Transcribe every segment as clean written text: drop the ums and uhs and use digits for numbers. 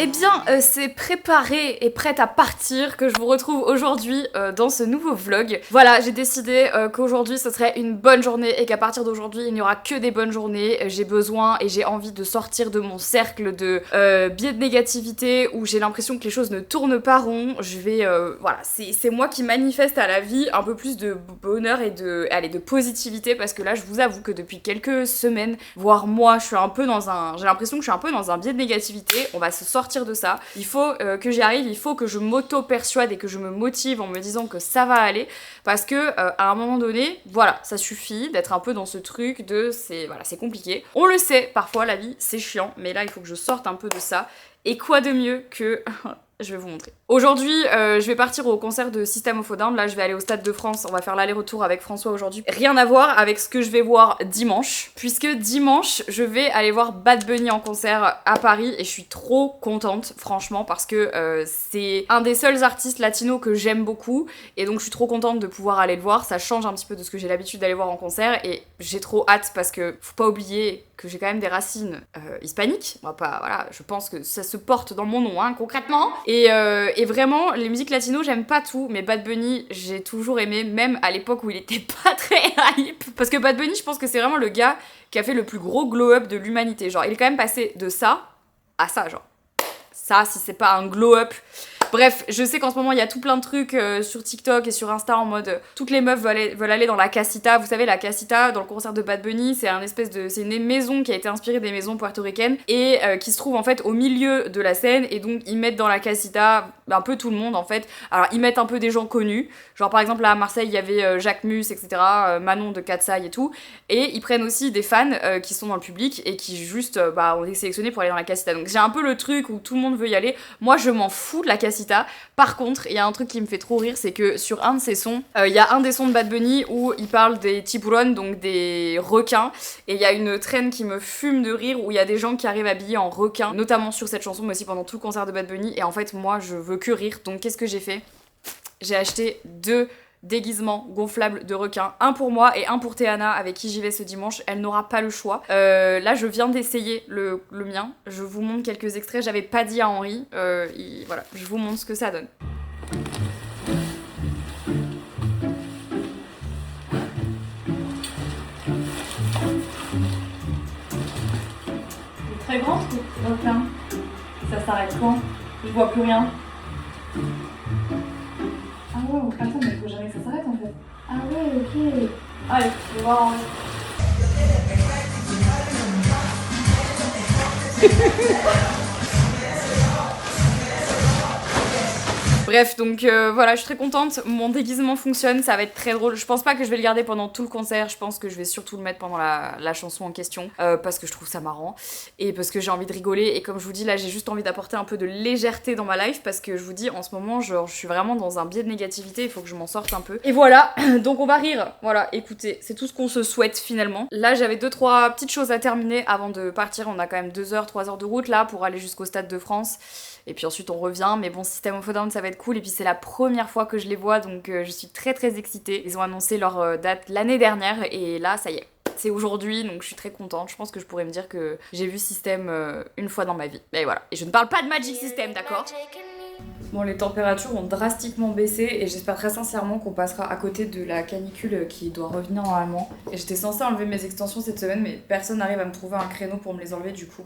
Eh bien, c'est préparé et prête à partir que je vous retrouve aujourd'hui dans ce nouveau vlog. Voilà, j'ai décidé qu'aujourd'hui ce serait une bonne journée et qu'à partir d'aujourd'hui il n'y aura que des bonnes journées. J'ai besoin et j'ai envie de sortir de mon cercle de biais de négativité où j'ai l'impression que les choses ne tournent pas rond. Je vais, voilà, c'est moi qui manifeste à la vie un peu plus de bonheur et de positivité parce que là je vous avoue que depuis quelques semaines, voire mois, j'ai l'impression que je suis un peu dans un biais de négativité. On va se sortir de ça. Il faut que j'y arrive, il faut que je m'auto-persuade et que je me motive en me disant que ça va aller parce que à un moment donné, voilà, ça suffit d'être un peu dans ce truc de c'est compliqué. On le sait, parfois la vie c'est chiant, mais là il faut que je sorte un peu de ça. Et quoi de mieux que je vais vous montrer. Aujourd'hui, je vais partir au concert de System of a Down. Là, je vais aller au Stade de France. On va faire l'aller-retour avec François aujourd'hui. Rien à voir avec ce que je vais voir dimanche. Puisque dimanche, je vais aller voir Bad Bunny en concert à Paris. Et je suis trop contente, franchement, parce que c'est un des seuls artistes latinos que j'aime beaucoup. Et donc, je suis trop contente de pouvoir aller le voir. Ça change un petit peu de ce que j'ai l'habitude d'aller voir en concert. Et j'ai trop hâte parce que faut pas oublier que j'ai quand même des racines hispaniques. On va pas, voilà, je pense que ça se porte dans mon nom, hein, concrètement. Et vraiment, les musiques latino, j'aime pas tout, mais Bad Bunny, j'ai toujours aimé, même à l'époque où il était pas très hype. Parce que Bad Bunny, je pense que c'est vraiment le gars qui a fait le plus gros glow-up de l'humanité. Genre, il est quand même passé de ça à ça, genre. Ça, si c'est pas un glow-up. Bref, je sais qu'en ce moment, il y a tout plein de trucs sur TikTok et sur Insta en mode toutes les meufs veulent aller dans la casita. Vous savez, la casita, dans le concert de Bad Bunny, c'est une maison qui a été inspirée des maisons portoricaines et qui se trouve en fait au milieu de la scène. Et donc, ils mettent dans la casita un peu tout le monde en fait. Alors, ils mettent un peu des gens connus. Genre, par exemple, là à Marseille, il y avait Jacques Mus, etc., Manon de Katsai et tout. Et ils prennent aussi des fans qui sont dans le public et qui juste ont été sélectionnés pour aller dans la casita. Donc, j'ai un peu le truc où tout le monde veut y aller. Moi, je m'en fous de la casita. Par contre, il y a un truc qui me fait trop rire, c'est que sur un de ses sons, il y a un des sons de Bad Bunny où il parle des tiburones, donc des requins, et il y a une traîne qui me fume de rire où il y a des gens qui arrivent habillés en requins, notamment sur cette chanson, mais aussi pendant tout le concert de Bad Bunny, et en fait, moi, je veux que rire, donc qu'est-ce que j'ai fait ? J'ai acheté 2 déguisements gonflables de requins, un pour moi et un pour Théana avec qui j'y vais ce dimanche. Elle n'aura pas le choix. Là je viens d'essayer le mien, je vous montre quelques extraits. J'avais pas dit à Henri, voilà, je vous montre ce que ça donne. C'est très grand ce requin. Ça s'arrête quand ? Je vois plus rien. Ah ouais, attends, mais il faut jamais que ça s'arrête en fait. Ah ouais, ok. Allez, je vais voir en vrai. Bref, donc voilà, je suis très contente, mon déguisement fonctionne, ça va être très drôle. Je pense pas que je vais le garder pendant tout le concert, je pense que je vais surtout le mettre pendant la chanson en question, parce que je trouve ça marrant, et parce que j'ai envie de rigoler, et comme je vous dis, là j'ai juste envie d'apporter un peu de légèreté dans ma life, parce que je vous dis, en ce moment, genre, je suis vraiment dans un biais de négativité, il faut que je m'en sorte un peu. Et voilà, donc on va rire, voilà, écoutez, c'est tout ce qu'on se souhaite finalement. Là j'avais 2-3 petites choses à terminer avant de partir, on a quand même 2-3 heures de route là, pour aller jusqu'au Stade de France. Et puis ensuite on revient, mais bon, System of a Down ça va être cool, et puis c'est la première fois que je les vois, donc je suis très très excitée. Ils ont annoncé leur date l'année dernière, et là ça y est, c'est aujourd'hui, donc je suis très contente. Je pense que je pourrais me dire que j'ai vu System une fois dans ma vie. Et voilà, et je ne parle pas de Magic System, d'accord ? Bon, les températures ont drastiquement baissé et j'espère très sincèrement qu'on passera à côté de la canicule qui doit revenir normalement. Et j'étais censée enlever mes extensions cette semaine, mais personne n'arrive à me trouver un créneau pour me les enlever, du coup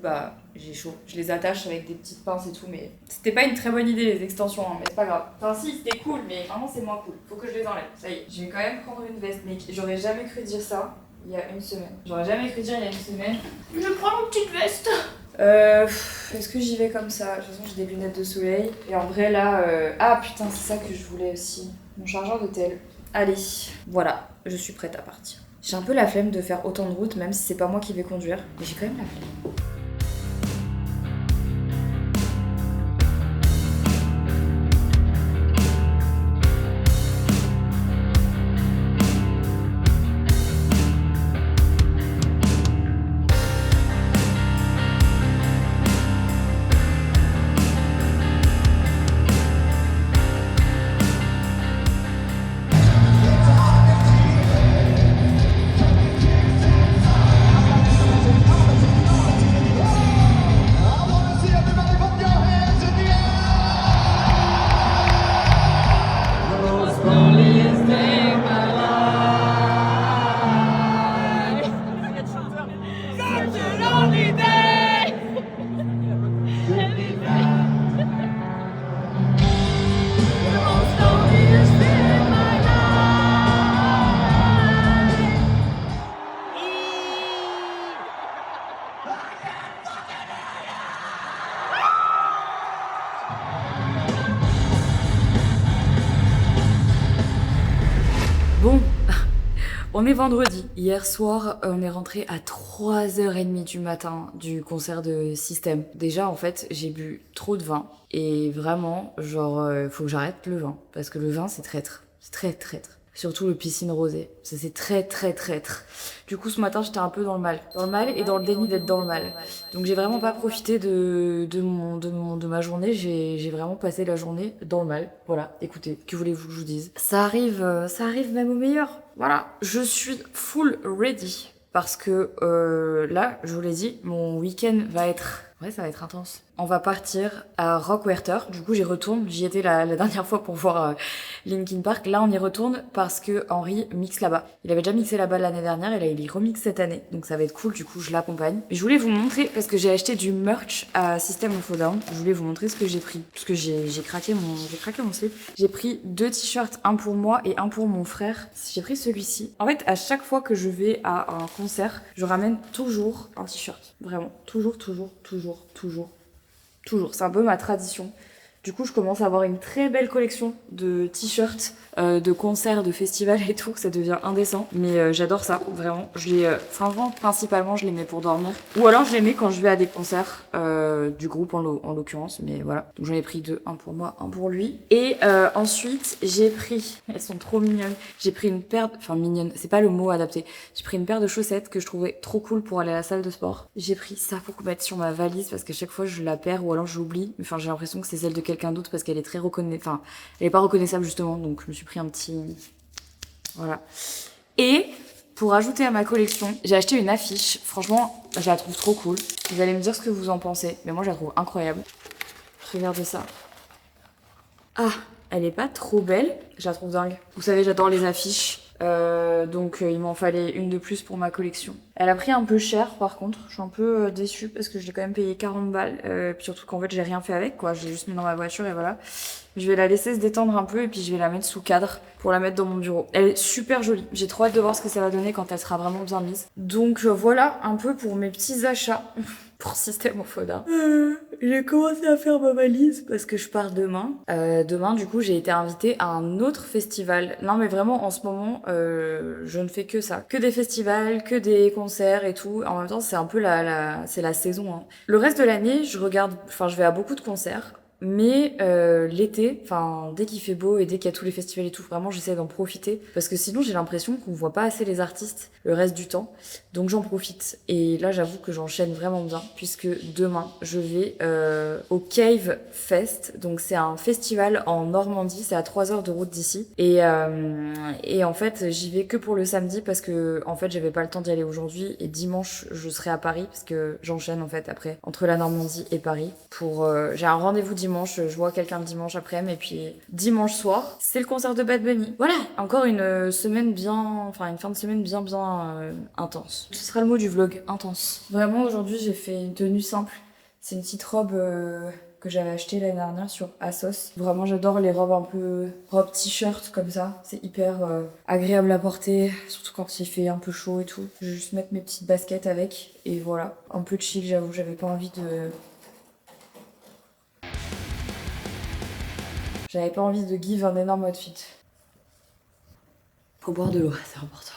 j'ai chaud. Je les attache avec des petites pinces et tout, mais c'était pas une très bonne idée les extensions, hein, mais c'est pas grave. Enfin si, c'était cool, mais vraiment c'est moins cool. Faut que je les enlève, ça y est. Je vais quand même prendre une veste, mec. J'aurais jamais cru dire ça il y a une semaine. J'aurais jamais cru dire il y a une semaine. Je prends une petite veste. Est-ce que j'y vais comme ça ? De toute façon j'ai des lunettes de soleil. Et en vrai là... Ah putain, c'est ça que je voulais aussi. Mon chargeur de tel. Allez, voilà, je suis prête à partir. J'ai un peu la flemme de faire autant de route, même si c'est pas moi qui vais conduire. Mais j'ai quand même la flemme. Bon, on est vendredi. Hier soir, on est rentré à 3h30 du matin du concert de System. Déjà, en fait, j'ai bu trop de vin. Et vraiment, genre, faut que j'arrête le vin. Parce que le vin, c'est traître. C'est très traître. Surtout le piscine rosé. Ça, c'est très traître. Du coup, ce matin, j'étais un peu dans le mal. Dans le mal et dans le déni d'être dans le mal. Donc, j'ai vraiment pas profité de ma journée. J'ai vraiment passé la journée dans le mal. Voilà, écoutez, que voulez-vous que je vous dise? Ça arrive même au meilleur. Voilà, je suis full ready. Parce que là, je vous l'ai dit, mon week-end va être... Ouais, ça va être intense. On va partir à Rockwerter. Du coup, j'y retourne. J'y étais la dernière fois pour voir Linkin Park. Là, on y retourne parce que Henry mixe là-bas. Il avait déjà mixé là-bas l'année dernière et là, il y remixe cette année. Donc, ça va être cool. Du coup, je l'accompagne. Mais je voulais vous montrer parce que j'ai acheté du merch à System of a Down. Je voulais vous montrer ce que j'ai pris. Parce que j'ai craqué mon slip. J'ai pris 2 t-shirts, un pour moi et un pour mon frère. J'ai pris celui-ci. En fait, à chaque fois que je vais à un concert, je ramène toujours un t-shirt. Vraiment. Toujours. C'est un peu ma tradition. Du coup, je commence à avoir une très belle collection de t-shirts, de concerts, de festivals et tout. Ça devient indécent. Mais j'adore ça, vraiment. Franchement, principalement, je les mets pour dormir. Ou alors, je les mets quand je vais à des concerts du groupe, en l'occurrence. Mais voilà. Donc, j'en ai pris 2. Un pour moi, un pour lui. Et ensuite, j'ai pris... Elles sont trop mignonnes. J'ai pris une paire... Enfin, mignonne. C'est pas le mot adapté. J'ai pris une paire de chaussettes que je trouvais trop cool pour aller à la salle de sport. J'ai pris ça pour mettre sur ma valise parce qu'à chaque fois, je la perds ou alors je l'oublie. Enfin, j'ai l'impression que c'est celle de quelqu'un d'autre parce qu'elle est très reconnaissable. Enfin, elle est pas reconnaissable justement, donc je me suis pris un petit... Voilà. Et pour ajouter à ma collection, j'ai acheté une affiche. Franchement, je la trouve trop cool. Vous allez me dire ce que vous en pensez, mais moi je la trouve incroyable. Regardez ça. Ah, elle est pas trop belle. Je la trouve dingue. Vous savez, j'adore les affiches. Donc il m'en fallait une de plus pour ma collection. Elle a pris un peu cher par contre, je suis un peu déçue parce que je l'ai quand même payé 40 balles, puis surtout qu'en fait j'ai rien fait avec quoi, j'ai juste mis dans ma voiture et voilà. Je vais la laisser se détendre un peu et puis je vais la mettre sous cadre pour la mettre dans mon bureau. Elle est super jolie, j'ai trop hâte de voir ce que ça va donner quand elle sera vraiment bien mise. Donc voilà un peu pour mes petits achats pour System of a Down. J'ai commencé à faire ma valise parce que je pars demain. Demain, du coup, j'ai été invitée à un autre festival. Non, mais vraiment, en ce moment, je ne fais que ça. Que des festivals, que des concerts et tout. En même temps, c'est un peu c'est la saison. Hein. Le reste de l'année, je vais à beaucoup de concerts. Mais l'été, enfin dès qu'il fait beau et dès qu'il y a tous les festivals et tout, vraiment j'essaie d'en profiter parce que sinon j'ai l'impression qu'on voit pas assez les artistes le reste du temps, donc j'en profite. Et là j'avoue que j'enchaîne vraiment bien puisque demain je vais au Cave Fest, donc c'est un festival en Normandie, c'est à 3 heures de route d'ici et en fait j'y vais que pour le samedi parce que en fait j'avais pas le temps d'y aller aujourd'hui et dimanche je serai à Paris parce que j'enchaîne en fait après entre la Normandie et Paris pour j'ai un rendez-vous dimanche, je vois quelqu'un le dimanche après-midi et puis dimanche soir, c'est le concert de Bad Bunny. Voilà, encore une semaine une fin de semaine bien intense. Ce sera le mot du vlog, intense. Vraiment aujourd'hui j'ai fait une tenue simple. C'est une petite robe que j'avais achetée l'année dernière sur ASOS. Vraiment j'adore les robes un peu robe t-shirt comme ça. C'est hyper agréable à porter, surtout quand il fait un peu chaud et tout. Je vais juste mettre mes petites baskets avec et voilà. Un peu chill, j'avoue, j'avais pas envie de give un énorme outfit. Faut boire de l'eau, c'est important.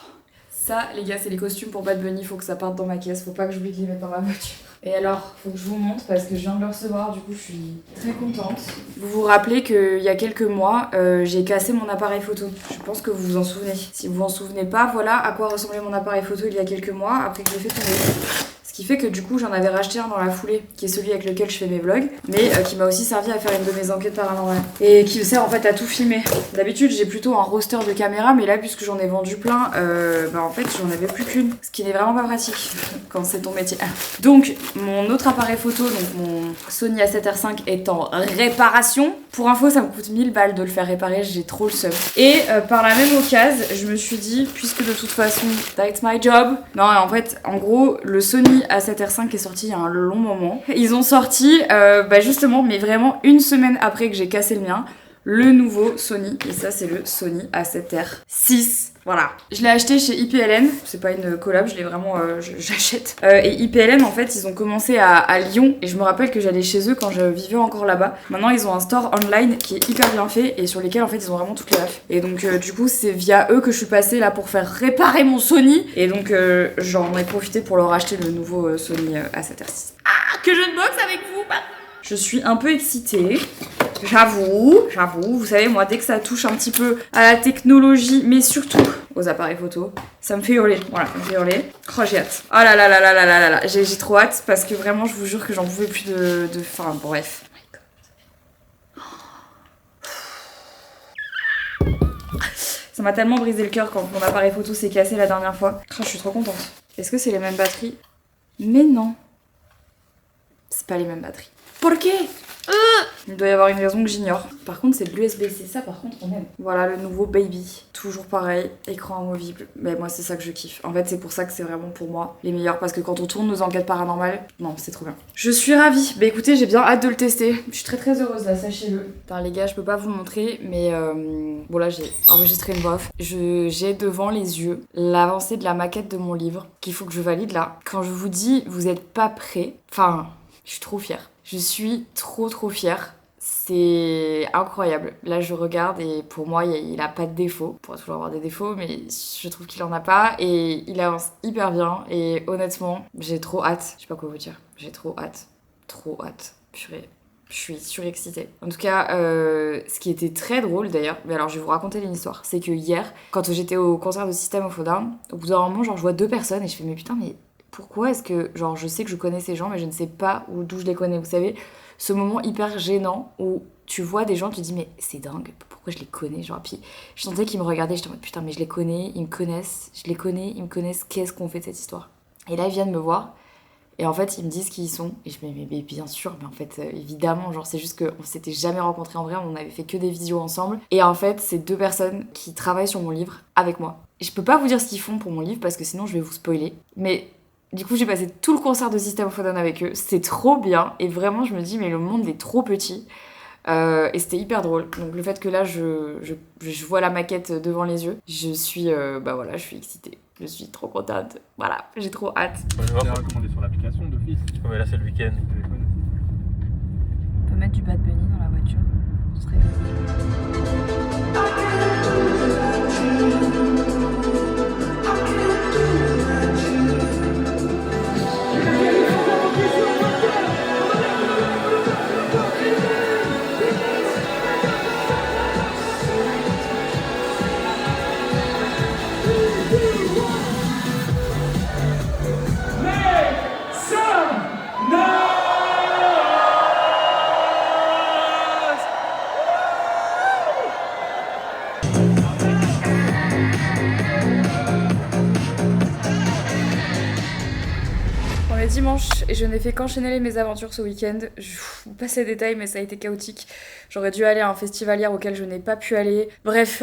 Ça, les gars, c'est les costumes pour Bad Bunny. Faut que ça parte dans ma caisse. Faut pas que j'oublie de les mettre dans ma voiture. Et alors, faut que je vous montre parce que je viens de le recevoir. Du coup, je suis très contente. Vous vous rappelez qu'il y a quelques mois, j'ai cassé mon appareil photo. Je pense que vous vous en souvenez. Si vous vous en souvenez pas, voilà à quoi ressemblait mon appareil photo il y a quelques mois après que je l'ai fait tomber. Ce qui fait que du coup j'en avais racheté un dans la foulée, qui est celui avec lequel je fais mes vlogs, mais qui m'a aussi servi à faire une de mes enquêtes paranormales. Et qui me sert en fait à tout filmer. D'habitude j'ai plutôt un roster de caméras, mais là puisque j'en ai vendu plein, en fait j'en avais plus qu'une. Ce qui n'est vraiment pas pratique quand c'est ton métier. Donc mon autre appareil photo, donc mon Sony A7R5 est en réparation. Pour info ça me coûte 1000 balles de le faire réparer, j'ai trop le seum. Et par la même occasion, je me suis dit, puisque de toute façon that's my job. Non en fait en gros le Sony A7R5 est sorti il y a un long moment. Ils ont sorti justement, mais vraiment une semaine après que j'ai cassé le mien, le nouveau Sony. Et ça, c'est le Sony A7R6. Voilà. Je l'ai acheté chez IPLN. C'est pas une collab, je l'ai vraiment... j'achète. Et IPLN, en fait, ils ont commencé à Lyon. Et je me rappelle que j'allais chez eux quand je vivais encore là-bas. Maintenant, ils ont un store online qui est hyper bien fait et sur lesquels, en fait, ils ont vraiment toutes les rafs. Et donc, du coup, c'est via eux que je suis passée là pour faire réparer mon Sony. Et donc, j'en ai profité pour leur acheter le nouveau Sony A7R6. Ah, que je boxe avec vous. Je suis un peu excitée. J'avoue, vous savez, moi, dès que ça touche un petit peu à la technologie, mais surtout aux appareils photo, ça me fait hurler. Voilà, ça me fait hurler. Oh, j'ai hâte. Oh là là là là là là là là. J'ai trop hâte parce que vraiment, je vous jure que j'en pouvais plus de... Enfin, bref. Ça m'a tellement brisé le cœur quand mon appareil photo s'est cassé la dernière fois. Oh, je suis trop contente. Est-ce que c'est les mêmes batteries? Mais non. C'est pas les mêmes batteries. Pourquoi? Il doit y avoir une raison que j'ignore. Par contre, c'est de l'USB-C. Ça, par contre, on aime. Voilà, le nouveau Baby. Toujours pareil, écran amovible. Mais moi, c'est ça que je kiffe. En fait, c'est pour ça que c'est vraiment pour moi les meilleurs. Parce que quand on tourne nos enquêtes paranormales, non, c'est trop bien. Je suis ravie. Bah écoutez, j'ai bien hâte de le tester. Je suis très très heureuse là, sachez-le. Enfin, les gars, je peux pas vous le montrer, mais bon, là, j'ai enregistré une voix off. J'ai devant les yeux l'avancée de la maquette de mon livre qu'il faut que je valide là. Quand je vous dis, vous êtes pas prêts. Enfin, je suis trop fière. Je suis trop fière. C'est incroyable. Là, je regarde et pour moi, il a pas de défaut. Il pourra toujours avoir des défauts, mais je trouve qu'il en a pas. Et il avance hyper bien. Et honnêtement, j'ai trop hâte. Je sais pas quoi vous dire. J'ai trop hâte. Trop hâte. Purée. Je suis surexcitée. En tout cas, ce qui était très drôle d'ailleurs, mais alors je vais vous raconter une histoire. C'est que hier, quand j'étais au concert de System of a Down, au bout d'un moment, genre, je vois 2 personnes et je fais, mais putain, mais pourquoi est-ce que, genre, je sais que je connais ces gens, mais je ne sais pas d'où je les connais. Vous savez, ce moment hyper gênant où tu vois des gens, tu te dis, mais c'est dingue, pourquoi je les connais, genre. Puis je sentais qu'ils me regardaient, j'étais en mode, putain, mais je les connais, ils me connaissent, je les connais, ils me connaissent, qu'est-ce qu'on fait de cette histoire? Et là, ils viennent me voir, et en fait, ils me disent qui ils sont, et je me dis, mais bien sûr, mais en fait, évidemment, genre, c'est juste qu'on s'était jamais rencontrés en vrai, on avait fait que des visios ensemble, et en fait, c'est 2 personnes qui travaillent sur mon livre avec moi. Et je peux pas vous dire ce qu'ils font pour mon livre, parce que sinon, je vais vous spoiler, mais... Du coup, j'ai passé tout le concert de System of a Down avec eux. C'était trop bien. Et vraiment, je me dis, mais le monde est trop petit. Et c'était hyper drôle. Donc, le fait que là, je vois la maquette devant les yeux, je suis, je suis excitée. Je suis trop contente. Voilà, j'ai trop hâte. Je vais recommander sur l'application d'office. Ouais, mais là, c'est le week-end. On peut mettre du Bad Bunny dans la voiture. Ce serait dimanche et je n'ai fait qu'enchaîner mes aventures ce week-end. Je vous passe les détails, mais ça a été chaotique. J'aurais dû aller à un festival hier auquel je n'ai pas pu aller. Bref,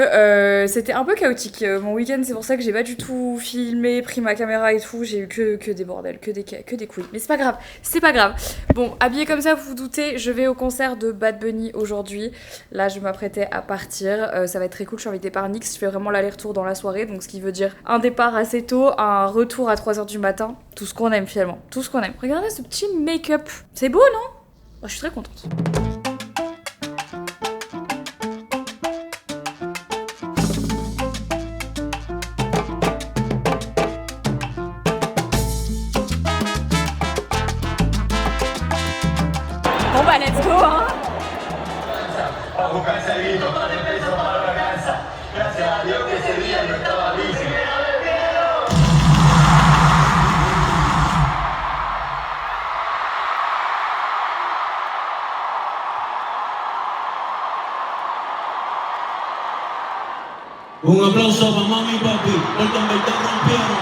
c'était un peu chaotique mon week-end, c'est pour ça que j'ai pas du tout filmé, pris ma caméra et tout. J'ai eu que des bordels, que des couilles. Mais c'est pas grave, c'est pas grave. Bon, habillée comme ça, vous vous doutez, je vais au concert de Bad Bunny aujourd'hui. Là, je m'apprêtais à partir. Ça va être très cool, je suis invitée par Nix. Je fais vraiment l'aller-retour dans la soirée, donc ce qui veut dire un départ assez tôt, un retour à 3h du matin. Tout ce qu'on aime finalement, tout ce qu'on aime. Regardez ce petit make-up, c'est beau non? Oh, je suis très contente. Bon bah let's go hein. Un aplauso para mami y papi, porque en verdad rompieron.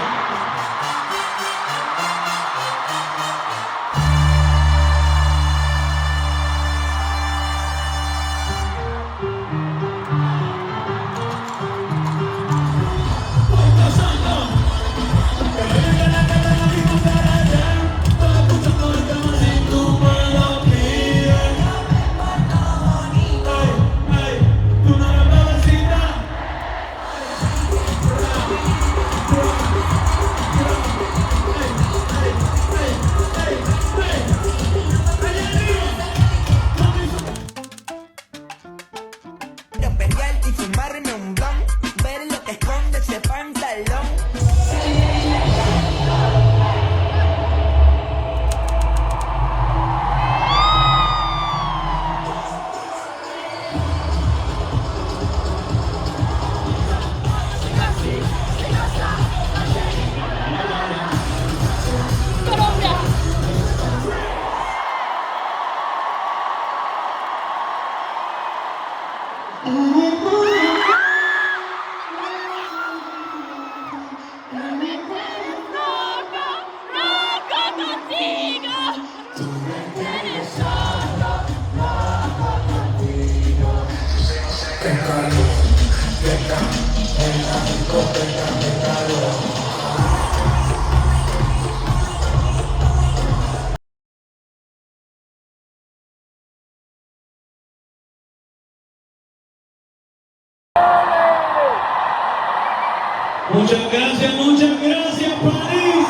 Muchas gracias, París.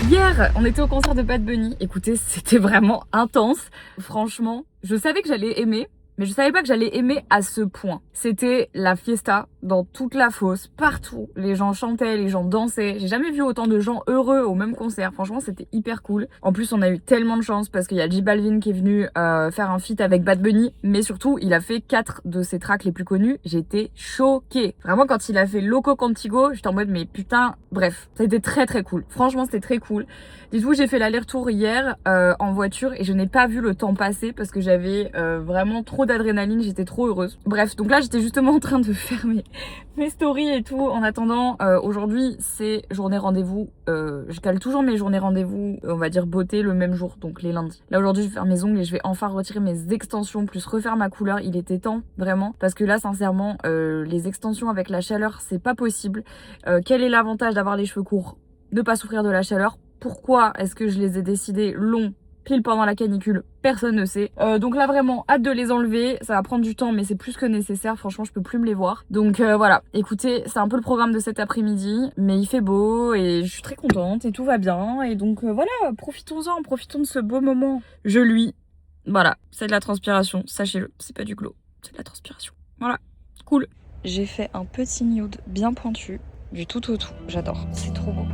Hier, on était au concert de Bad Bunny. Écoutez, c'était vraiment intense. Franchement, je savais que j'allais aimer, mais je savais pas que j'allais aimer à ce point. C'était la fiesta dans toute la fosse, partout. Les gens chantaient, les gens dansaient. J'ai jamais vu autant de gens heureux au même concert. Franchement, c'était hyper cool. En plus, on a eu tellement de chance parce qu'il y a J Balvin qui est venu faire un feat avec Bad Bunny. Mais surtout, il a fait 4 de ses tracks les plus connus. J'étais choquée. Vraiment, quand il a fait Loco Contigo, j'étais en mode, mais putain, bref. Ça a été très très cool. Franchement, c'était très cool. Dites-vous, j'ai fait l'aller-retour hier en voiture et je n'ai pas vu le temps passer parce que j'avais vraiment trop d'adrénaline. J'étais trop heureuse. Bref, donc là, j'étais justement en train de faire mes stories et tout. En attendant, aujourd'hui, c'est journée rendez-vous. Je cale toujours mes journées rendez-vous, on va dire beauté, le même jour, donc les lundis. Là, aujourd'hui, je vais faire mes ongles et je vais enfin retirer mes extensions, plus refaire ma couleur. Il était temps, vraiment. Parce que là, sincèrement, les extensions avec la chaleur, c'est pas possible. Quel est l'avantage d'avoir les cheveux courts? De pas souffrir de la chaleur. Pourquoi est-ce que je les ai décidés longs pile pendant la canicule? Personne ne sait. Donc là vraiment hâte de les enlever. Ça va prendre du temps mais c'est plus que nécessaire. Franchement je peux plus me les voir. Donc voilà, écoutez, c'est un peu le programme de cet après-midi. Mais il fait beau et je suis très contente et tout va bien. Et donc voilà, profitons-en, profitons de ce beau moment. Je luis. Voilà, c'est de la transpiration, sachez-le. C'est pas du glow, c'est de la transpiration. Voilà, cool. J'ai fait un petit nude bien pointu. Du tout au tout. J'adore, c'est trop beau.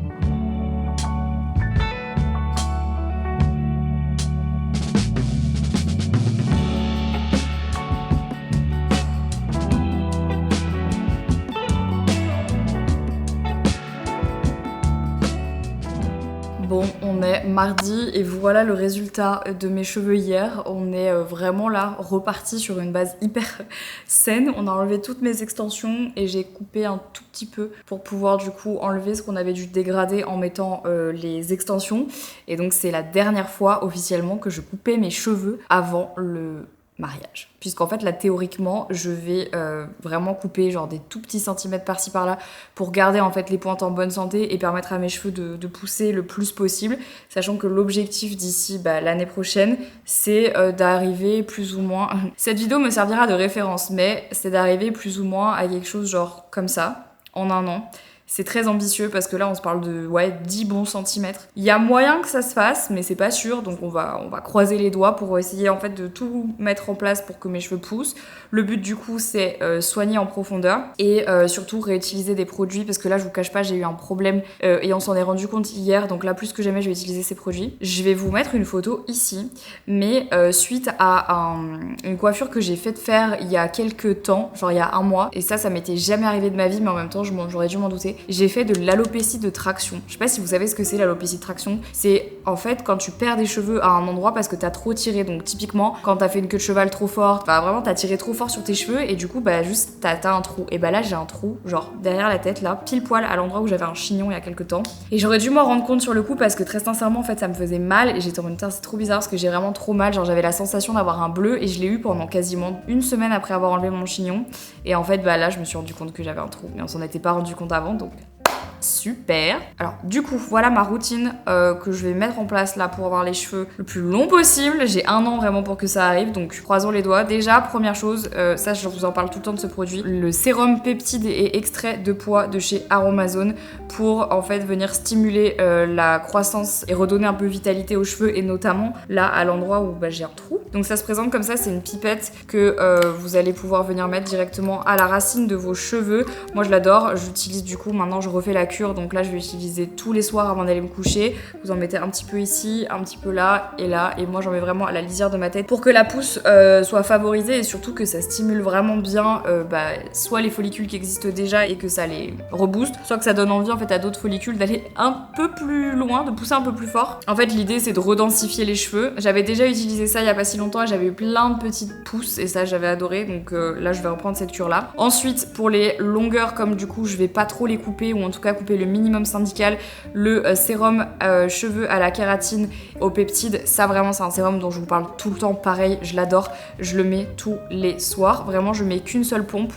Bon, on est mardi et voilà le résultat de mes cheveux hier. On est vraiment là, reparti sur une base hyper saine. On a enlevé toutes mes extensions et j'ai coupé un tout petit peu pour pouvoir du coup enlever ce qu'on avait dû dégrader en mettant les extensions. Et donc c'est la dernière fois officiellement que je coupais mes cheveux avant le mariage. Puisqu'en fait là théoriquement je vais vraiment couper genre des tout petits centimètres par-ci par-là pour garder en fait les pointes en bonne santé et permettre à mes cheveux de pousser le plus possible, sachant que l'objectif d'ici l'année prochaine c'est d'arriver plus ou moins cette vidéo me servira de référence, mais c'est d'arriver plus ou moins à quelque chose genre comme ça en un an. C'est très ambitieux parce que là on se parle de 10 bons centimètres. Il y a moyen que ça se fasse mais c'est pas sûr, donc on va croiser les doigts pour essayer en fait de tout mettre en place pour que mes cheveux poussent. Le but du coup c'est soigner en profondeur et surtout réutiliser des produits parce que là je vous cache pas j'ai eu un problème et on s'en est rendu compte hier, donc là plus que jamais je vais utiliser ces produits. Je vais vous mettre une photo ici, mais suite à une coiffure que j'ai fait faire il y a quelques temps, genre il y a un mois, et ça m'était jamais arrivé de ma vie mais en même temps j'aurais dû m'en douter. J'ai fait de l'alopécie de traction. Je sais pas si vous savez ce que c'est l'alopécie de traction. C'est en fait quand tu perds des cheveux à un endroit parce que t'as trop tiré. Donc typiquement quand t'as fait une queue de cheval trop forte, vraiment t'as tiré trop fort sur tes cheveux et du coup juste t'as un trou. Et là j'ai un trou genre derrière la tête là, pile poil à l'endroit où j'avais un chignon il y a quelques temps. Et j'aurais dû m'en rendre compte sur le coup parce que très sincèrement en fait ça me faisait mal et j'étais en mode c'est trop bizarre parce que j'ai vraiment trop mal. Genre j'avais la sensation d'avoir un bleu et je l'ai eu pendant quasiment une semaine après avoir enlevé mon chignon. Et en fait là je me suis rendu compte que j'avais un trou mais on s'en était pas rendu compte avant, donc super. Alors du coup, voilà ma routine que je vais mettre en place là pour avoir les cheveux le plus long possible. J'ai 1 an vraiment pour que ça arrive, donc croisons les doigts. Déjà, première chose, ça je vous en parle tout le temps de ce produit, le sérum peptide et extrait de pois de chez Aromazone pour en fait venir stimuler la croissance et redonner un peu vitalité aux cheveux, et notamment là à l'endroit où j'ai un trou. Donc ça se présente comme ça, c'est une pipette que vous allez pouvoir venir mettre directement à la racine de vos cheveux. Moi je l'adore, j'utilise du coup, maintenant je refais la cure, donc là je vais utiliser tous les soirs avant d'aller me coucher. Vous en mettez un petit peu ici, un petit peu là, et moi j'en mets vraiment à la lisière de ma tête pour que la pousse soit favorisée et surtout que ça stimule vraiment bien soit les follicules qui existent déjà et que ça les rebooste, soit que ça donne envie en fait à d'autres follicules d'aller un peu plus loin, de pousser un peu plus fort. En fait l'idée c'est de redensifier les cheveux. J'avais déjà utilisé ça il y a pas si longtemps et j'avais eu plein de petites pousses et ça j'avais adoré, donc là je vais reprendre cette cure là. Ensuite pour les longueurs, comme du coup je vais pas trop les couper, ou en tout cas couper le minimum syndical, le sérum cheveux à la kératine au peptide, ça vraiment c'est un sérum dont je vous parle tout le temps, pareil je l'adore, je le mets tous les soirs, vraiment je mets qu'une seule pompe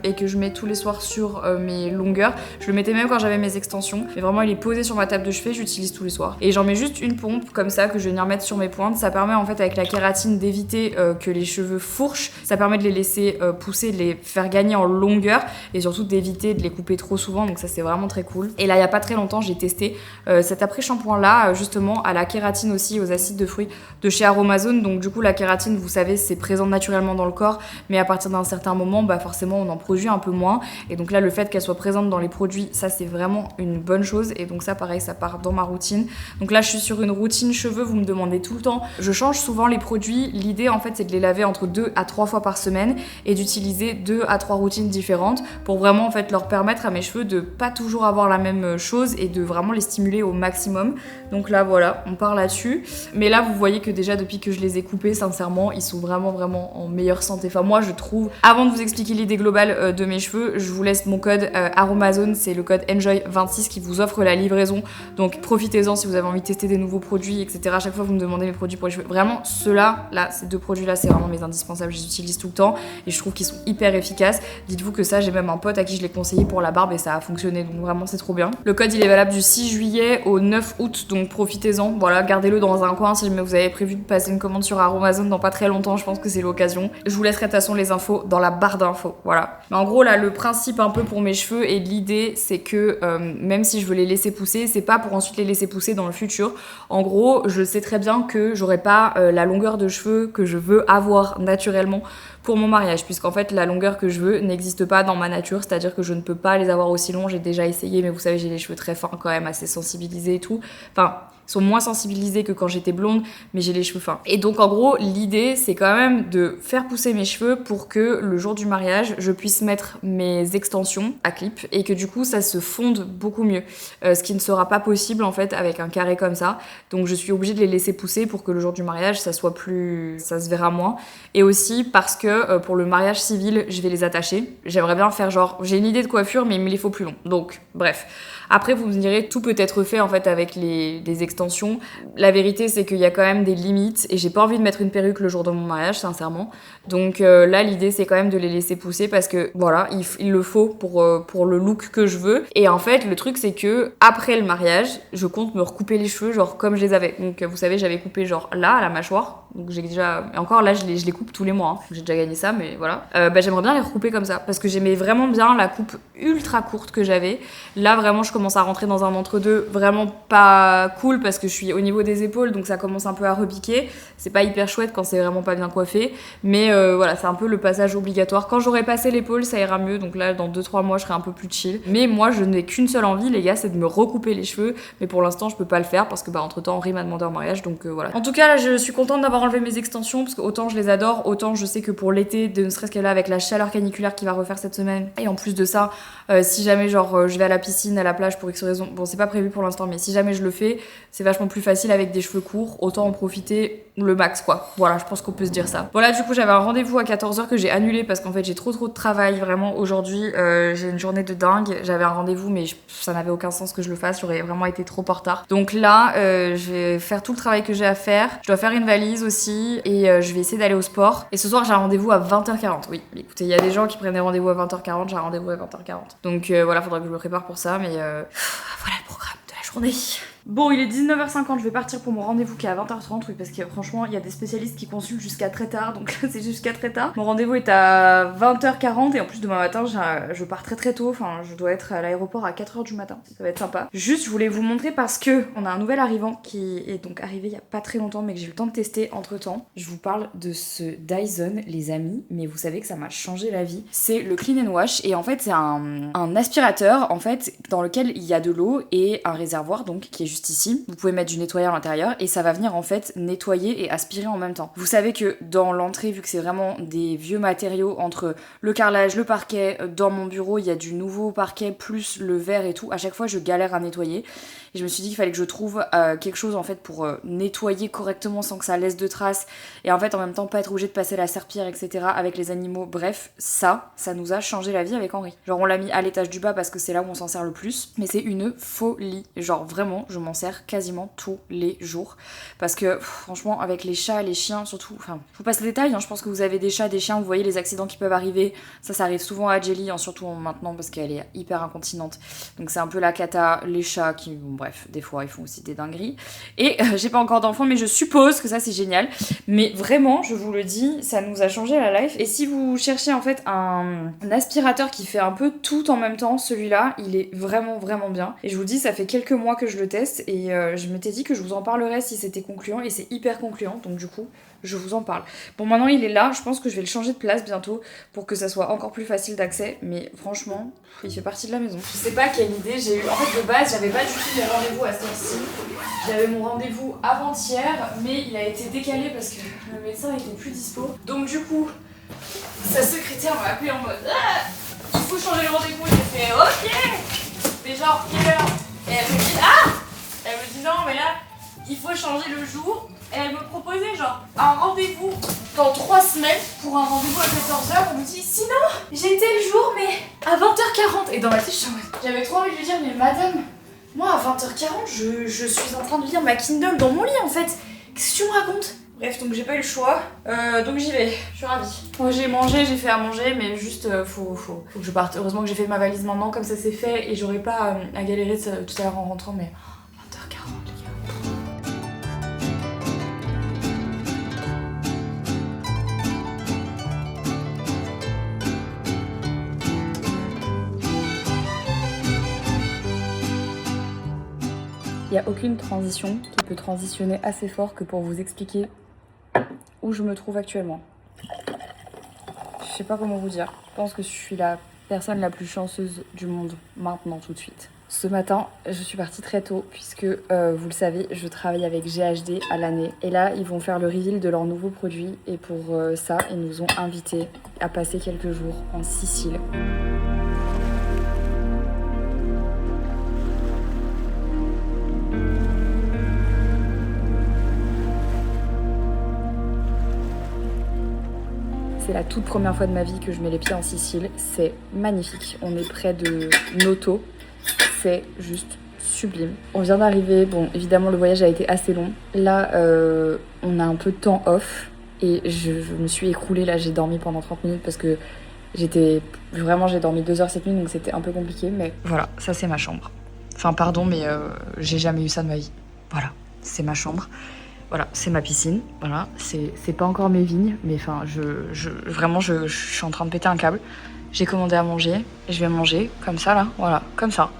et que je mets tous les soirs sur mes longueurs. Je le mettais même quand j'avais mes extensions, mais vraiment il est posé sur ma table de chevet, j'utilise tous les soirs et j'en mets juste une pompe comme ça que je vais venir mettre sur mes pointes. Ça permet en fait avec la kératine d'éviter que les cheveux fourchent, ça permet de les laisser pousser, de les faire gagner en longueur et surtout d'éviter de les couper trop souvent, donc ça c'est vraiment très cool. Et là il y a pas très longtemps j'ai testé cet après shampoing là justement à la kératine aussi, aux acides de fruits de chez Aromazone. Donc du coup la kératine vous savez c'est présent naturellement dans le corps, mais à partir d'un certain moment forcément on en produit un peu moins, et donc là le fait qu'elle soit présente dans les produits, ça c'est vraiment une bonne chose, et donc ça pareil ça part dans ma routine. Donc là je suis sur une routine cheveux, vous me demandez tout le temps, je change souvent les produits. L'idée en fait c'est de les laver entre 2 à 3 fois par semaine et d'utiliser 2 à 3 routines différentes pour vraiment en fait leur permettre à mes cheveux de pas toujours avoir la même chose et de vraiment les stimuler au maximum. Donc là voilà, on part là-dessus. Mais là vous voyez que déjà depuis que je les ai coupés, sincèrement ils sont vraiment en meilleure santé. Enfin moi je trouve, avant de vous expliquer l'idée globale de mes cheveux, je vous laisse mon code Aromazone, c'est le code ENJOY26 qui vous offre la livraison, donc profitez-en si vous avez envie de tester des nouveaux produits, etc. À chaque fois vous me demandez mes produits pour les cheveux, vraiment ceux-là, ces 2 produits là c'est vraiment mes indispensables, je les utilise tout le temps et je trouve qu'ils sont hyper efficaces. Dites-vous que ça j'ai même un pote à qui je l'ai conseillé pour la barbe et ça a fonctionné, donc vraiment c'est trop bien. Le code il est valable du 6 juillet au 9 août, donc profitez-en, voilà, gardez-le dans un coin si jamais vous avez prévu de passer une commande sur Aromazone dans pas très longtemps, je pense que c'est l'occasion. Je vous laisserai de toute façon les infos dans la barre d'infos, voilà. Mais en gros là le principe un peu pour mes cheveux et l'idée c'est que même si je veux les laisser pousser, c'est pas pour ensuite les laisser pousser dans le futur. En gros je sais très bien que j'aurai pas la longueur de cheveux que je veux avoir naturellement pour mon mariage, puisqu'en fait la longueur que je veux n'existe pas dans ma nature, c'est-à-dire que je ne peux pas les avoir aussi longs. J'ai déjà essayé, mais vous savez j'ai les cheveux très fins quand même, assez sensibilisés et tout, enfin ils sont moins sensibilisés que quand j'étais blonde, mais j'ai les cheveux fins. Et donc en gros l'idée c'est quand même de faire pousser mes cheveux pour que le jour du mariage je puisse mettre mes extensions à clip et que du coup ça se fonde beaucoup mieux, ce qui ne sera pas possible en fait avec un carré comme ça. Donc je suis obligée de les laisser pousser pour que le jour du mariage ça soit plus, ça se verra moins, et aussi parce que pour le mariage civil je vais les attacher. J'aimerais bien faire genre, j'ai une idée de coiffure mais il me les faut plus longs, donc bref. Après vous me direz tout peut être fait en fait avec les extensions. La vérité c'est qu'il y a quand même des limites et j'ai pas envie de mettre une perruque le jour de mon mariage sincèrement. Donc là l'idée c'est quand même de les laisser pousser parce que voilà il le faut pour le look que je veux. Et en fait le truc c'est que après le mariage je compte me recouper les cheveux genre comme je les avais. Donc vous savez j'avais coupé genre là à la mâchoire. Donc j'ai déjà, et encore là je les coupe tous les mois, hein. J'ai déjà gagné ça mais voilà. J'aimerais bien les recouper comme ça parce que j'aimais vraiment bien la coupe ultra courte que j'avais. Là vraiment je commence à rentrer dans un entre-deux vraiment pas cool parce que je suis au niveau des épaules donc ça commence un peu à repiquer. C'est pas hyper chouette quand c'est vraiment pas bien coiffé, mais voilà c'est un peu le passage obligatoire. Quand j'aurai passé l'épaule ça ira mieux, donc là dans 2-3 mois je serai un peu plus chill. Mais moi je n'ai qu'une seule envie les gars, c'est de me recouper les cheveux, mais pour l'instant je peux pas le faire parce que entre temps Henri m'a demandé en mariage, donc voilà. En tout cas là je suis contente d'avoir enlevé mes extensions parce que autant je les adore, autant je sais que pour l'été, ne serait-ce que là avec la chaleur caniculaire qui va refaire cette semaine, et en plus de ça si jamais je vais à la piscine, à la plage pour X raison, bon c'est pas prévu pour l'instant mais si jamais je le fais, c'est vachement plus facile avec des cheveux courts, autant en profiter le max quoi. Voilà, je pense qu'on peut se dire ça. Voilà, du coup j'avais un rendez-vous à 14h que j'ai annulé parce qu'en fait j'ai trop de travail vraiment aujourd'hui. J'ai une journée de dingue. J'avais un rendez-vous mais ça n'avait aucun sens que je le fasse, j'aurais vraiment été trop en retard. Donc là je vais faire tout le travail que j'ai à faire. Je dois faire une valise aussi et je vais essayer d'aller au sport. Et ce soir j'ai un rendez-vous à 20h40. Oui, écoutez, il y a des gens qui prennent des rendez-vous à 20h40, j'ai un rendez-vous à 20h40. Donc voilà, faudra que je me prépare pour ça, mais voilà le programme de la journée. Bon, il est 19h50, je vais partir pour mon rendez-vous qui est à 20h30, oui, parce que franchement, il y a des spécialistes qui consultent jusqu'à très tard, donc c'est jusqu'à très tard. Mon rendez-vous est à 20h40 et en plus demain matin, je pars très tôt, enfin, je dois être à l'aéroport à 4h du matin, ça va être sympa. Juste, je voulais vous montrer parce que on a un nouvel arrivant qui est donc arrivé il y a pas très longtemps, mais que j'ai eu le temps de tester entre temps. Je vous parle de ce Dyson, les amis, mais vous savez que ça m'a changé la vie. C'est le Clean and Wash et en fait, c'est un aspirateur, en fait, dans lequel il y a de l'eau et un réservoir, donc, qui est juste ici. Vous pouvez mettre du nettoyeur à l'intérieur et ça va venir en fait nettoyer et aspirer en même temps. Vous savez que dans l'entrée, vu que c'est vraiment des vieux matériaux entre le carrelage, le parquet, dans mon bureau il y a du nouveau parquet plus le verre et tout, à chaque fois je galère à nettoyer et je me suis dit qu'il fallait que je trouve quelque chose en fait pour nettoyer correctement sans que ça laisse de traces et en fait en même temps pas être obligé de passer la serpillière etc avec les animaux. Bref, ça nous a changé la vie avec Henri. Genre on l'a mis à l'étage du bas parce que c'est là où on s'en sert le plus, mais c'est une folie. Genre vraiment je m'en sers quasiment tous les jours parce que franchement avec les chats, les chiens surtout, enfin faut pas se détailler, hein, je pense que vous avez des chats, des chiens, vous voyez les accidents qui peuvent arriver, ça arrive souvent à Jelly, hein, surtout maintenant parce qu'elle est hyper incontinente, donc c'est un peu la cata, les chats qui, bon, bref, des fois ils font aussi des dingueries et j'ai pas encore d'enfants mais je suppose que ça c'est génial, mais vraiment je vous le dis, ça nous a changé la life. Et si vous cherchez en fait un aspirateur qui fait un peu tout en même temps, celui-là il est vraiment bien et je vous dis ça fait quelques mois que je le teste et je m'étais dit que je vous en parlerais si c'était concluant et c'est hyper concluant, donc du coup je vous en parle. Bon maintenant il est là, je pense que je vais le changer de place bientôt pour que ça soit encore plus facile d'accès, mais franchement il fait partie de la maison. Je sais pas quelle idée j'ai eu, en fait de base j'avais pas du tout mon rendez-vous à cette heure-ci, j'avais mon rendez-vous avant-hier mais il a été décalé parce que le médecin était plus dispo, donc du coup sa secrétaire m'a appelé en mode ah, il faut changer le rendez-vous, j'ai fait ok, mais genre quelle heure, et elle me dit ah, elle me dit non mais là il faut changer le jour. Et elle me proposait genre un rendez-vous dans 3 semaines pour un rendez-vous à 14h. On me dit sinon j'ai tel jour mais à 20h40. Et dans ma tête j'avais trop envie de lui dire mais madame, moi à 20h40 je suis en train de lire ma Kindle dans mon lit en fait. Qu'est-ce que tu me racontes? Bref, donc j'ai pas eu le choix, donc j'y vais, je suis ravie. Moi j'ai mangé, j'ai fait à manger, mais juste faut que je parte. Heureusement que j'ai fait ma valise maintenant, comme ça c'est fait et j'aurais pas à galérer tout à l'heure en rentrant, mais 20h40 les gars. Il n'y a aucune transition qui peut transitionner assez fort que pour vous expliquer où je me trouve actuellement. Je sais pas comment vous dire. Je pense que je suis la personne la plus chanceuse du monde maintenant tout de suite. Ce matin, je suis partie très tôt puisque, vous le savez, je travaille avec GHD à l'année. Et là, ils vont faire le reveal de leurs nouveaux produits. Et pour ça, ils nous ont invités à passer quelques jours en Sicile. C'est la toute première fois de ma vie que je mets les pieds en Sicile. C'est magnifique. On est près de Noto. C'est juste sublime. On vient d'arriver. Bon, évidemment, le voyage a été assez long. Là, on a un peu de temps off. Et je me suis écroulée. Là, j'ai dormi pendant 30 minutes parce que j'ai dormi 2 heures cette nuit. Donc, c'était un peu compliqué. Mais voilà, ça, c'est ma chambre. Enfin, pardon, mais j'ai jamais eu ça de ma vie. Voilà, c'est ma chambre. Voilà, c'est ma piscine, voilà, c'est pas encore mes vignes, mais enfin, vraiment, je suis en train de péter un câble. J'ai commandé à manger, et je vais manger comme ça, là, voilà, comme ça.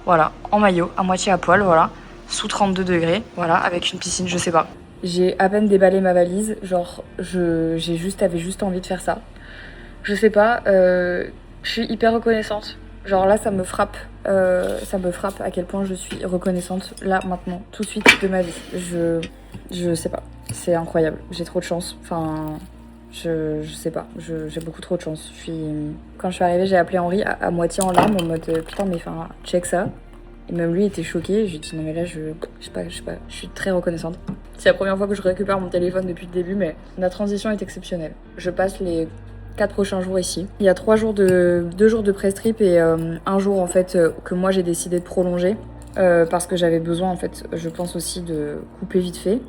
Voilà, en maillot, à moitié à poil, voilà, sous 32 degrés, voilà, avec une piscine, je sais pas. J'ai à peine déballé ma valise, genre, j'avais juste envie de faire ça. Je sais pas, je suis hyper reconnaissante. Genre là, ça me frappe à quel point je suis reconnaissante, là, maintenant, tout de suite de ma vie. Je sais pas, c'est incroyable, j'ai trop de chance, enfin, je sais pas, j'ai beaucoup trop de chance. Quand je suis arrivée, j'ai appelé Henri à moitié en larmes, en mode putain mais enfin, check ça, Et même lui était choqué, j'ai dit non mais là je sais pas, je suis très reconnaissante. C'est la première fois que je récupère mon téléphone depuis le début, mais la transition est exceptionnelle. Je passe les 4 prochains jours ici. Il y a 2 jours de press trip et un jour en fait que moi j'ai décidé de prolonger. Parce que j'avais besoin en fait, je pense aussi de couper vite fait,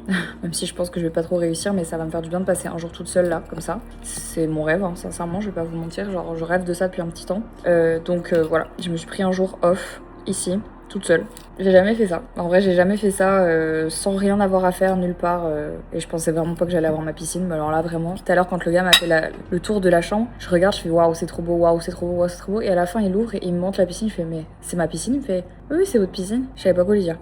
même si je pense que je vais pas trop réussir, mais ça va me faire du bien de passer un jour toute seule là, comme ça. C'est mon rêve, hein, sincèrement, je vais pas vous mentir, genre je rêve de ça depuis un petit temps. Donc voilà, je me suis pris un jour off ici, toute seule. J'ai jamais fait ça. En vrai, j'ai jamais fait ça sans rien avoir à faire nulle part. Et je pensais vraiment pas que j'allais avoir ma piscine. Mais alors là, vraiment, tout à l'heure, quand le gars m'a fait le tour de la chambre, je regarde, je fais waouh, c'est trop beau, waouh, c'est trop beau, waouh, c'est trop beau. Et à la fin, il ouvre et il me montre la piscine. Il fait mais c'est ma piscine? Il me fait oui, c'est votre piscine. Je savais pas quoi lui dire.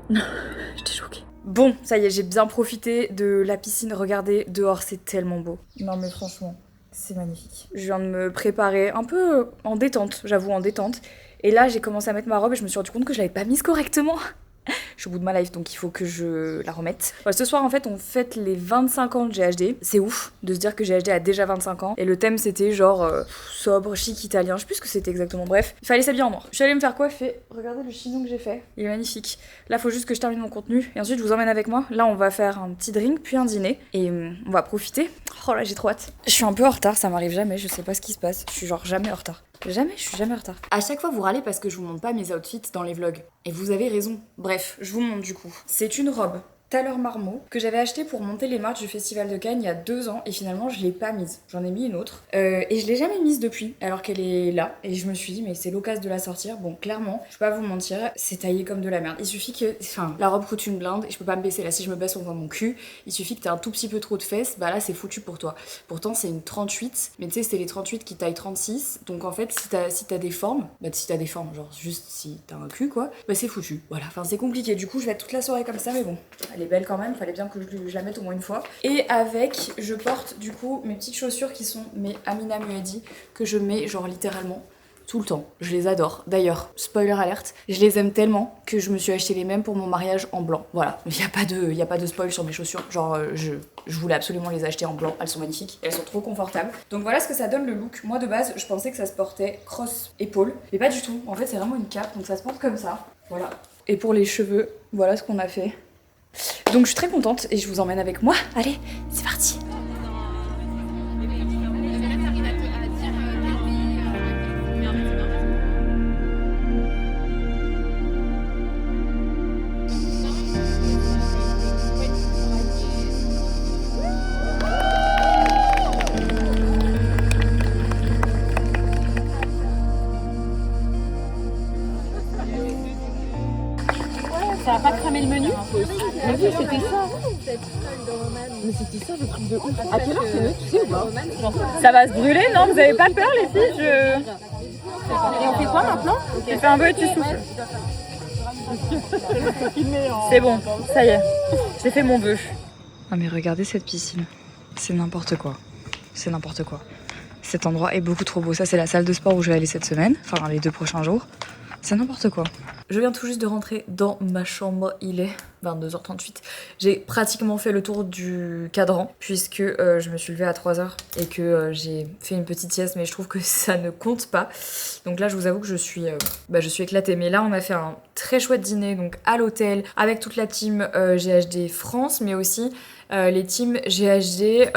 J'étais choquée. Bon, ça y est, j'ai bien profité de la piscine. Regardez, dehors, c'est tellement beau. Non, mais franchement, c'est magnifique. Je viens de me préparer un peu en détente, j'avoue, en détente. Et là, j'ai commencé à mettre ma robe et je me suis rendu compte que je l'avais pas mise correctement. Je suis au bout de ma life, donc il faut que je la remette. Voilà, ce soir, en fait, on fête les 25 ans de GHD. C'est ouf de se dire que GHD a déjà 25 ans. Et le thème, c'était genre sobre, chic, italien. Je sais plus ce que c'était exactement. Bref, il fallait s'habiller en noir. Je suis allée me faire coiffer. Regardez le chignon que j'ai fait. Il est magnifique. Là, faut juste que je termine mon contenu. Et ensuite, je vous emmène avec moi. Là, on va faire un petit drink, puis un dîner. Et on va profiter. Oh là, j'ai trop hâte. Je suis un peu en retard, ça m'arrive jamais. Je sais pas ce qui se passe. Je suis genre jamais en retard. Je suis jamais en retard. À chaque fois, vous râlez parce que je vous montre pas mes outfits dans les vlogs. Et vous avez raison. Bref, je vous montre du coup. C'est une robe Thaler Marmot que j'avais acheté pour monter les marches du Festival de Cannes il y a 2 ans et finalement je l'ai pas mise. J'en ai mis une autre et je l'ai jamais mise depuis alors qu'elle est là et je me suis dit mais c'est l'occasion de la sortir. Bon clairement, je peux pas vous mentir, c'est taillé comme de la merde. Il suffit que, enfin la robe coûte une blinde et je peux pas me baisser là, si je me baisse on voit mon cul. Il suffit que t'aies un tout petit peu trop de fesses, bah là c'est foutu pour toi. Pourtant c'est une 38 mais tu sais c'est les 38 qui taillent 36 donc en fait si t'as des formes, bah si t'as des formes genre juste si t'as un cul quoi, bah c'est foutu. Voilà, enfin c'est compliqué du coup je vais être toute la soirée comme ça mais bon. Elle est belle quand même, fallait bien que je la mette au moins une fois. Et avec, je porte du coup mes petites chaussures qui sont mes Amina Muaddi que je mets genre littéralement tout le temps. Je les adore. D'ailleurs, spoiler alerte, je les aime tellement que je me suis acheté les mêmes pour mon mariage en blanc. Voilà, il y a pas de spoil sur mes chaussures. Genre je voulais absolument les acheter en blanc, elles sont magnifiques, elles sont trop confortables. Donc voilà ce que ça donne le look. Moi de base, je pensais que ça se portait cross épaule, mais pas du tout. En fait, c'est vraiment une cape, donc ça se porte comme ça. Voilà. Et pour les cheveux, voilà ce qu'on a fait. Donc je suis très contente et je vous emmène avec moi. Allez, c'est parti. Ça va pas cramer le menu? Mais oui, c'était ça. Mais c'était ça le truc de ouf. À quelle heure c'est nous, tu sais ou pas? Ça va se brûler, non? Vous avez pas peur les filles? Et on fait quoi maintenant? Tu fais un peu et tu souffles. C'est bon, ça y est. J'ai fait mon bœuf. Ah mais regardez cette piscine. C'est n'importe quoi. C'est n'importe quoi. Cet endroit est beaucoup trop beau. Ça c'est la salle de sport où je vais aller cette semaine. Enfin les 2 prochains jours. C'est n'importe quoi. Je viens tout juste de rentrer dans ma chambre, il est 22h38. J'ai pratiquement fait le tour du cadran puisque je me suis levée à 3h et que j'ai fait une petite sieste mais je trouve que ça ne compte pas. Donc là je vous avoue que je suis éclatée. Mais là on a fait un très chouette dîner donc à l'hôtel avec toute la team GHD France mais aussi les teams GHD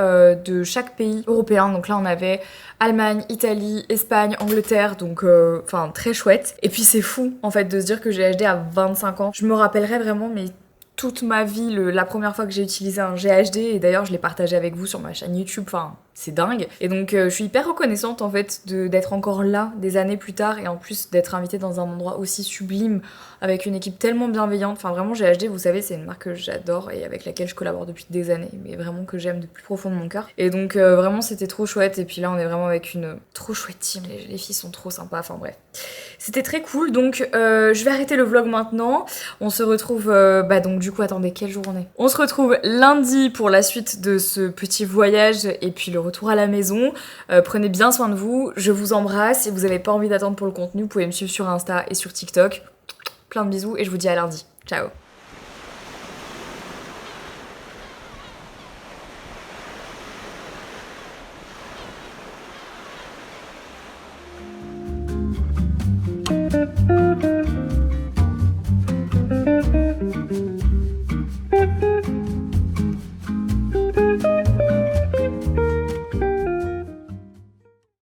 de chaque pays européen. Donc là on avait Allemagne, Italie, Espagne, Angleterre, donc enfin très chouette. Et puis c'est fou en fait de se dire que GHD a 25 ans. Je me rappellerai vraiment mais toute ma vie la première fois que j'ai utilisé un GHD et d'ailleurs je l'ai partagé avec vous sur ma chaîne YouTube, enfin c'est dingue. Et donc je suis hyper reconnaissante en fait d'être encore là des années plus tard et en plus d'être invitée dans un endroit aussi sublime avec une équipe tellement bienveillante. Enfin vraiment GHD vous savez c'est une marque que j'adore et avec laquelle je collabore depuis des années mais vraiment que j'aime du plus profond de mon cœur. Et donc vraiment c'était trop chouette et puis là on est vraiment avec une trop chouette team, les filles sont trop sympas, enfin bref. C'était très cool donc je vais arrêter le vlog maintenant. On se retrouve donc du coup attendez quel jour on est? On se retrouve lundi pour la suite de ce petit voyage et puis le retour à la maison. Prenez bien soin de vous, je vous embrasse. Si vous n'avez pas envie d'attendre pour le contenu, vous pouvez me suivre sur Insta et sur TikTok. Plein de bisous et je vous dis à lundi. Ciao.